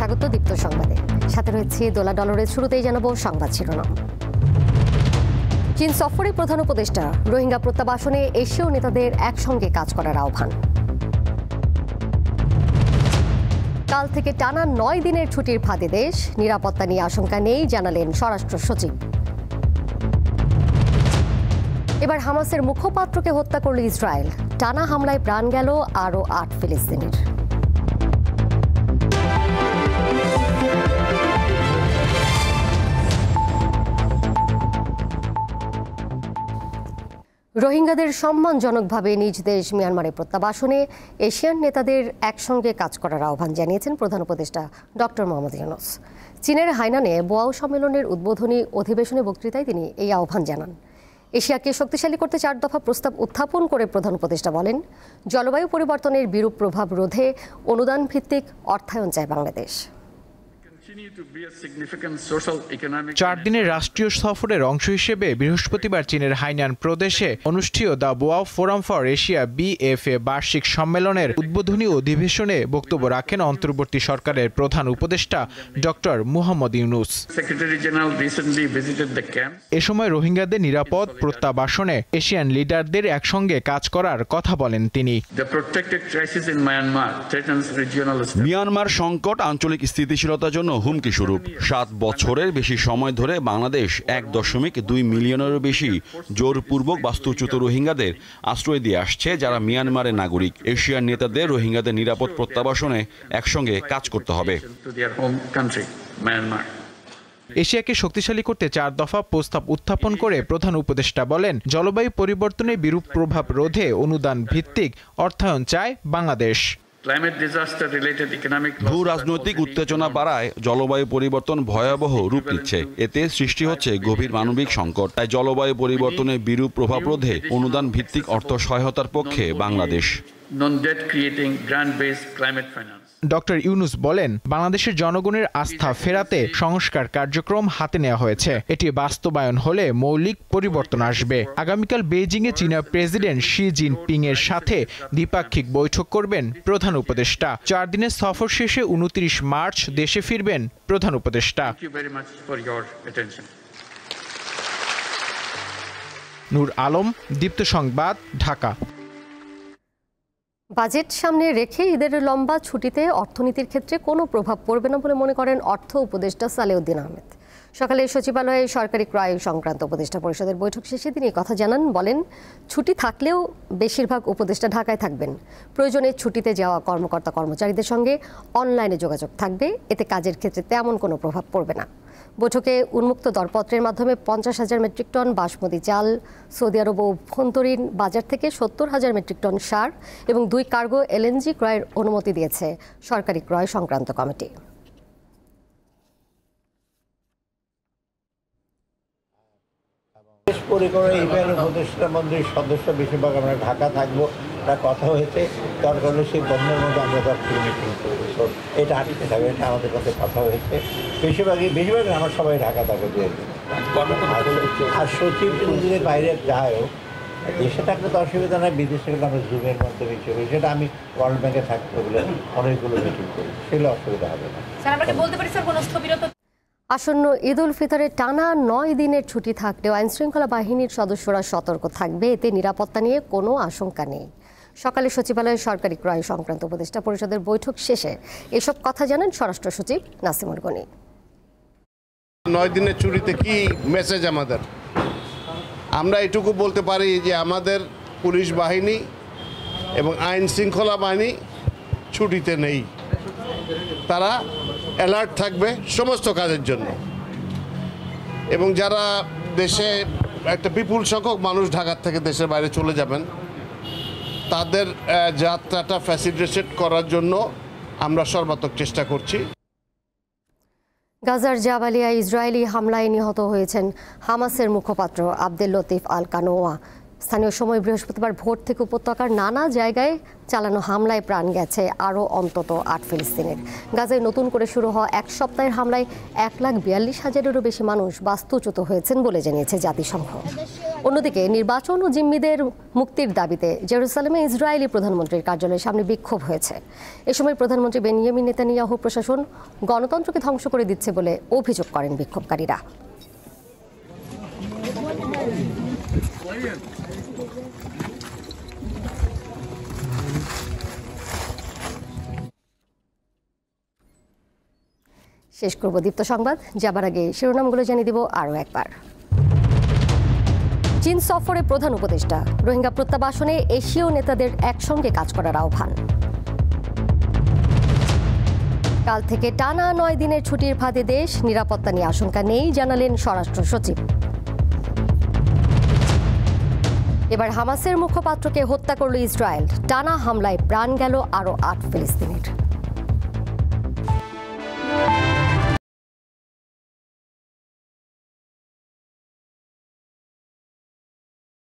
স্বাগত দীপ্ত সংবাদে। সাথে রয়েছে দোলা ডলরের। শুরুতেই জানাবো সংবাদ শিরোনাম। চীন সফরে প্রধান উপদেষ্টা, রোহিঙ্গা প্রত্যাবাসনে এশীয় নেতাদের একসঙ্গে কাজ করার আহ্বান। কাল থেকে টানা 9 দিনের ছুটির ফাঁদে দেশ, নিরাপত্তা নিয়ে আশঙ্কা নেই জানালেন স্বরাষ্ট্র সচিব। এবার হামাসের মুখপাত্রকে হত্যা করল ইসরায়েল, টানা হামলায় প্রাণ গেল আরও 8 ফিলিস্তিনির। রোহিঙ্গাদের সম্মানজনকভাবে নিজ দেশ মিয়ানমারে প্রত্যাবাসনে এশিয়ান নেতাদের একসঙ্গে কাজ করার আহ্বান জানিয়েছেন প্রধান উপদেষ্টা ডক্টর মোহাম্মদ ইউনূস। চীনের হাইনানে বোয়াও সম্মেলনের উদ্বোধনী অধিবেশনে বক্তৃতায় তিনি এই আহ্বান জানান। এশিয়াকে শক্তিশালী করতে 4 দফা প্রস্তাব উত্থাপন করে প্রধান উপদেষ্টা বলেন, জলবায়ু পরিবর্তনের বিরূপ প্রভাব রোধে অনুদান ভিত্তিক অর্থায়ন চায় বাংলাদেশ। 4 দিনের রাষ্ট্রীয় সফরের অংশ হিসেবে বৃহস্পতিবার চীনের হাইনান প্রদেশে অনুষ্ঠিত the Boao forum for Asia BFA বার্ষিক সম্মেলনের উদ্বোধনী অধিবেশনে বক্তব্য রাখেন অন্তর্বর্তী সরকারের প্রধান উপদেষ্টা ডক্টর মোহাম্মদ ইউনূস। এ সময় রোহিঙ্গাদের নিরাপদ প্রত্যাবাসনে এশিয়ান লিডারদের একসঙ্গে কাজ করার কথা বলেন তিনি। মিয়ানমার সংকট আঞ্চলিক স্থিতিশীলতার জন্য হুমকি স্বরূপ। 7 বছরের বেশি সময় ধরে বাংলাদেশ 1.2 মিলিয়নেরও বেশি জোরপূর্বক বাস্তুচ্যুত রোহিঙ্গাদের আশ্রয় দিয়ে আসছে, যারা মিয়ানমারের নাগরিক। এশিয়ান নেতাদের রোহিঙ্গাদের নিরাপদ প্রত্যাবাসনে একসঙ্গে কাজ করতে হবে। এশিয়াকে শক্তিশালী করতে 4 দফা প্রস্তাব উত্থাপন করে প্রধান উপদেষ্টা বলেন, জলবায়ু পরিবর্তনের বিরূপ প্রভাব রোধে অনুদান ভিত্তিক অর্থায়ন চায় বাংলাদেশ। ভূ রাজনৈতিক উত্তেজনা বাড়ায় জলবায়ু পরিবর্তন ভয়াবহ রূপ নিচ্ছে। এতে সৃষ্টি হচ্ছে গভীর মানবিক সংকট। তাই জলবায়ু পরিবর্তনের বিরূপ প্রভাব রোধে অনুদান ভিত্তিক অর্থ সহায়তার পক্ষে বাংলাদেশ। ডক্টর ইউনূস বলেন, বাংলাদেশের জনগণের আস্থা ফেরাতে সংস্কার কার্যক্রম হাতে নেওয়া হয়েছে। এটি বাস্তবায়ন হলে মৌলিক পরিবর্তন আসবে। আগামীকাল বেইজিংয়ে চীনা প্রেসিডেন্ট শি জিনপিং এর সাথে দ্বিপাক্ষিক বৈঠক করবেন প্রধান উপদেষ্টা। 4 দিনের সফর শেষে 29 মার্চ দেশে ফিরবেন প্রধান উপদেষ্টা। নূর আলম, দীপ্ত সংবাদ, ঢাকা। বাজেট সামনে রেখে ঈদের লম্বা ছুটিতে অর্থনীতির ক্ষেত্রে কোনো প্রভাব পড়বে না বলে মনে করেন অর্থ উপদেষ্টা সালেউদ্দিন আহমেদ। সকালে সচিবালয়ে সরকারি ক্রয় সংক্রান্ত উপদেষ্টা পরিষদের বৈঠক শেষে তিনি কথা জানান। বলেন, ছুটি থাকলেও বেশিরভাগ উপদেষ্টা ঢাকায় থাকবেন। প্রয়োজনে ছুটিতে যাওয়া কর্মকর্তা কর্মচারীদের সঙ্গে অনলাইনে যোগাযোগ থাকবে। এতে কাজের ক্ষেত্রে তেমন কোনো প্রভাব পড়বে না। বৈঠকে উন্মুক্ত দরপত্রের মাধ্যমে 50,000 মেট্রিক টন বাসমতি চাল, সৌদি আরব অভ্যন্তরীণ বাজার থেকে 70,000 মেট্রিক টন সার এবং 2 কার্গো LNG ক্রয়ের অনুমতি দিয়েছে সরকারি ক্রয় সংক্রান্ত কমিটি। উপদেষ্টা মন্ত্রীর সদস্য বেশিরভাগ আমরা ঢাকা থাকবো, একটা কথা হয়েছে। দরকার হলে সেই বন্ধের মধ্যে আমরা মিটিং করবো। এটা আটকে থাকবে, এটা আমাদের কাছে কথা হয়েছে। বেশিরভাগ আমার সবাই ঢাকা থাকবে। আর সচিব যদি বাইরে যায়, দেশে থাকলে তো অসুবিধা নয়, বিদেশে গেলে আমরা জুমের মাধ্যমে চলি। সেটা আমি ওয়ার্ল্ড ব্যাংকে থাকতে বলে অনেকগুলো মিটিং করি, সেগুলো অসুবিধা হবে না। আসন্ন ঈদ উল ফিতরে টানা 9 দিনের ছুটি থাকলেও আইনশৃঙ্খলা বাহিনীর সদস্যরা সতর্ক থাকবে। এতে নিরাপত্তা নিয়ে কোনো আশঙ্কা নেই। সকালে সচিবালয়ে সরকারি ক্রয় সংক্রান্ত উপদেষ্টা পরিষদের বৈঠক শেষে এসব কথা জানান স্বরাষ্ট্র সচিব নাসিমুল গনি। 9 দিনের ছুটিতে কি মেসেজ আমাদের? আমরা এটুকু বলতে পারি যে আমাদের পুলিশ বাহিনী এবং আইন শৃঙ্খলা বাহিনী ছুটিতে নেই। তারা অ্যালার্ট থাকবে সমস্ত কাজের জন্য। এবং যারা দেশে একটা বিপুল সংখ্যক মানুষ ঢাকার থেকে দেশের বাইরে চলে যাবেন, তাদের যাত্রাটা ফ্যাসিলিটেট করার জন্য আমরা সর্বাত্মক চেষ্টা করছি। গাজার জাবালিয়ায় ইসরায়েলি হামলায় নিহত হয়েছেন হামাসের মুখপাত্র আবদেল লতিফ আল কানোয়া। স্থানীয় সময় বৃহস্পতিবার ভোর থেকে উপত্যকার নানা জায়গায় চালানো হামলায় প্রাণ গেছে আরও অন্তত 8 ফিলিস্তিনের। গাজায় নতুন করে শুরু হওয়া 1 সপ্তাহের হামলায় 1,42,000-এরও বেশি মানুষ বাস্তুচ্যুত হয়েছেন বলে জানিয়েছে জাতিসংঘ। অন্যদিকে নির্বাচন ও জিম্মিদের মুক্তির দাবিতে জেরুসালেমে ইসরায়েলি প্রধানমন্ত্রীর কার্যালয়ের সামনে বিক্ষোভ হয়েছে। এ সময় প্রধানমন্ত্রী বেনিয়ামিন নেতানিয়াহু প্রশাসন গণতন্ত্রকে ধ্বংস করে দিচ্ছে বলে অভিযোগ করেন বিক্ষোভকারীরা। শেষ করব দীপ্ত সংবাদ, যাবার আগে শিরোনামগুলো জানিয়ে দিব আরও একবার। চীন সফরে প্রধান উপদেষ্টা, রোহিঙ্গা প্রত্যাবাসনে এশীয় নেতাদের একসঙ্গে কাজ করার আহ্বান। কাল থেকে টানা 9 দিনের ছুটির ফাঁদে দেশ, নিরাপত্তা নিয়ে আশঙ্কা নেই জানালেন স্বরাষ্ট্র সচিব। এবার হামাসের মুখপাত্রকে হত্যা করল ইসরায়েল, টানা হামলায় প্রাণ গেল আরও 8 ফিলিস্তিনির।